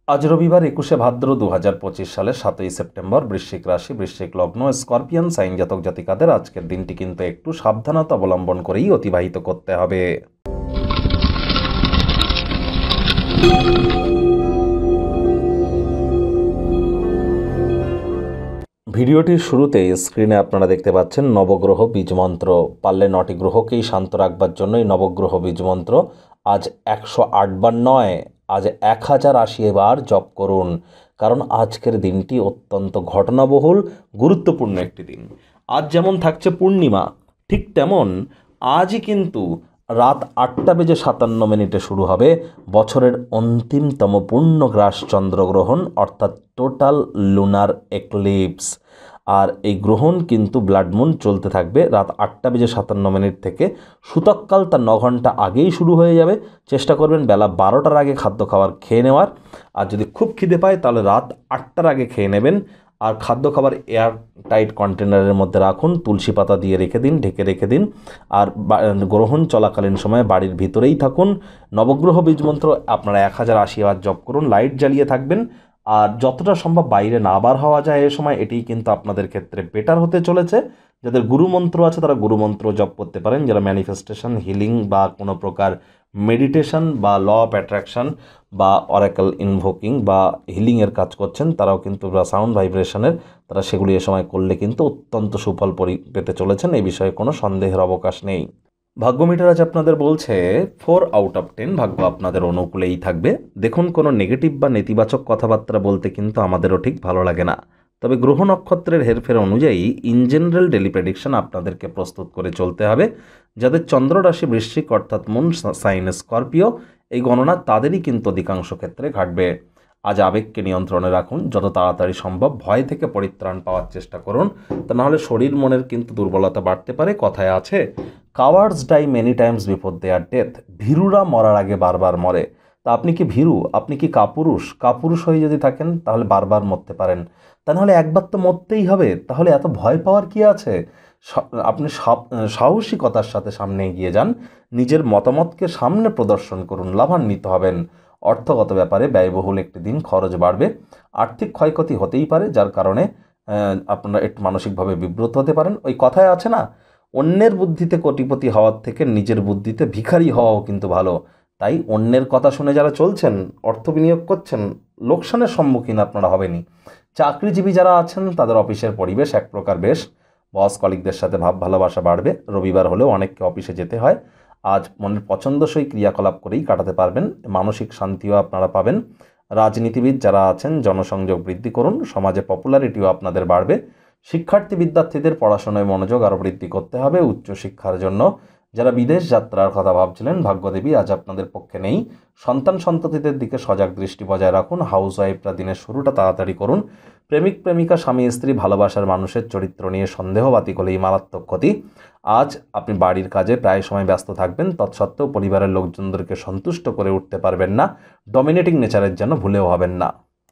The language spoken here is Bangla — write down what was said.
আজ রবিবার 21শে ভাদ্র 2025 সালের 7ই সেপ্টেম্বর। বৃশ্চিক রাশি, বৃশ্চিক লগ্ন, স্করপিয়ান সাইন জাতক জাতিকাদের আজকের দিনটি কিন্তু একটু সাবধানতা অবলম্বন করেই অতিবাহিত করতে হবে। ভিডিওটির শুরুতে স্ক্রিনে আপনারা দেখতে পাচ্ছেন নবগ্রহ বীজমন্ত্র। পারলে 9টি গ্রহকেই শান্ত রাখবার জন্যই নবগ্রহ বীজমন্ত্র। আজ 108 বার নয়, আজ 1080 বার জপ করুন, কারণ আজকের দিনটি অত্যন্ত ঘটনাবহুল, গুরুত্বপূর্ণ একটি দিন। আজ যেমন থাকছে পূর্ণিমা, ঠিক তেমন আজই কিন্তু রাত 8:57 শুরু হবে বছরের অন্তিমতম পূর্ণগ্রাস চন্দ্রগ্রহণ, অর্থাৎ টোটাল লুনার এক্লিপস। আর এই গ্রহণ কিন্তু ব্লাড মুন চলতে থাকবে রাত 8:57 থেকে। সূতককাল তার 9 ঘন্টা আগেই শুরু হয়ে যাবে। চেষ্টা করবেন বেলা 12টার আগে খাদ্য খাবার খেয়ে নেওয়ার। আর যদি খুব খিদে পায় তাহলে রাত 8টার আগে খেয়ে নেবেন। আর খাদ্য খাবার এয়ার টাইট কন্টেনারের মধ্যে রাখুন, তুলসী পাতা দিয়ে রেখে দিন, ঢেকে রেখে দিন। আর গ্রহণ চলাকালীন সময়ে বাড়ির ভিতরেই থাকুন। নবগ্রহ বীজমন্ত্র আপনারা 1080 বার জপ করুন, লাইট জ্বালিয়ে থাকবেন। আর যতটা সম্ভব বাইরে না বার হওয়া যায় এ সময়, এটিই কিন্তু আপনাদের ক্ষেত্রে বেটার হতে চলেছে। যাদের গুরুমন্ত্র আছে তারা গুরুমন্ত্র জপ করতে পারেন। যারা ম্যানিফেস্টেশন, হিলিং বা কোনো প্রকার মেডিটেশন বা ল অফ অ্যাট্রাকশন বা অরাকল ইনভোকিং বা হিলিংয়ের কাজ করছেন, তারাও কিন্তু বা সাউন্ড ভাইব্রেশনের, তারা সেগুলি এ সময় করলে কিন্তু অত্যন্ত সুফল পেতে চলেছেন। এই বিষয়ে কোনো সন্দেহের অবকাশ নেই। ভাগ্য মিটার আজ আপনাদের বলছে 4 আউট অফ 10, ভাগ্য আপনাদের অনুকূলেই থাকবে। দেখুন, কোনো নেগেটিভ বা নেতিবাচক কথাবার্তা বলতে কিন্তু আমাদেরও ঠিক ভালো লাগে না, তবে গ্রহ নক্ষত্রের হেরফের অনুযায়ী ইন জেনারেল ডেলি প্রেডিকশন আপনাদেরকে প্রস্তুত করে চলতে হবে। যাদের চন্দ্র রাশি বৃশ্চিক অর্থাৎ মুন সাইন স্করপিও, এই গণনা তাদেরই কিন্তু অধিকাংশ ক্ষেত্রে ঘাটবে। আজ আবেগকে নিয়ন্ত্রণে রাখুন, যত তাড়াতাড়ি সম্ভব ভয় থেকে পরিত্রাণ পাওয়ার চেষ্টা করুন, তা নাহলে শরীর মনের কিন্তু দুর্বলতা বাড়তে পারে। কথায় আছে, cowards die many times before their death. ভীরুরা মরার আগে বারবার মরে। তা আপনি কি ভীরু? আপনি কি কাপুরুষ? কাপুরুষ হয়ে যদি থাকেন তাহলে বারবার মরতে পারেন, তা নাহলে একবার তো মরতেই হবে। তাহলে এত ভয় পাওয়ার কি আছে? আপনি সাহসিকতার সাথে সামনে এগিয়ে যান, নিজের মতামতকে সামনে প্রদর্শন করুন, লাভান্বিত হবেন। অর্থগত ব্যাপারে ব্যয়বহুল একটি দিন, খরচ বাড়বে, আর্থিক ক্ষয়ক্ষতি হতেই পারে, যার কারণে আপনারা একটু মানসিকভাবে বিব্রত হতে পারেন। ওই কথায় আছে না, অন্যের বুদ্ধিতে কোটিপতি হওয়ার থেকে নিজের বুদ্ধিতে ভিখারি হওয়াও কিন্তু ভালো। তাই অন্যের কথা শুনে যারা চলছেন, অর্থ বিনিয়োগ করছেন, লোকসানের সম্মুখীন আপনারা হবেনই। চাকরিজীবী যারা আছেন তাদের অফিসের পরিবেশ এক প্রকার বেশ, বস কলিগদের সাথে ভাব ভালোবাসা বাড়বে। রবিবার হলেও অনেককে অফিসে যেতে হয়। আজ মনের পছন্দসই ক্রিয়াকলাপ করেই কাটাতে পারবেন, মানসিক শান্তিও আপনারা পাবেন। রাজনীতিবিদ যারা আছেন জনসংযোগ বৃদ্ধি করুন, সমাজে পপুলারিটিও আপনাদের বাড়বে। শিক্ষার্থী বিদ্যার্থীদের পড়াশোনায় মনোযোগ আরও বৃদ্ধি করতে হবে উচ্চশিক্ষার জন্য। যারা বিদেশ যাত্রার কথা ভাবছিলেন, ভাগ্যদেবী আজ আপনাদের পক্ষে নেই। সন্তান সন্ততিদের দিকে সজাগ দৃষ্টি বজায় রাখুন। হাউস ওয়াইফরা দিনের শুরুটা তাড়াতাড়ি করুন। প্রেমিক প্রেমিকা, স্বামী স্ত্রী, ভালোবাসার মানুষের চরিত্র নিয়ে সন্দেহবাতিক হলেই মারাত্মক ক্ষতি। আজ আপনি বাড়ির কাজে প্রায় সময় ব্যস্ত থাকবেন, তৎসত্ত্বেও পরিবারের লোকজনদেরকে সন্তুষ্ট করে উঠতে পারবেন না। ডমিনেটিং নেচারের যেন ভুলেও হবেন না।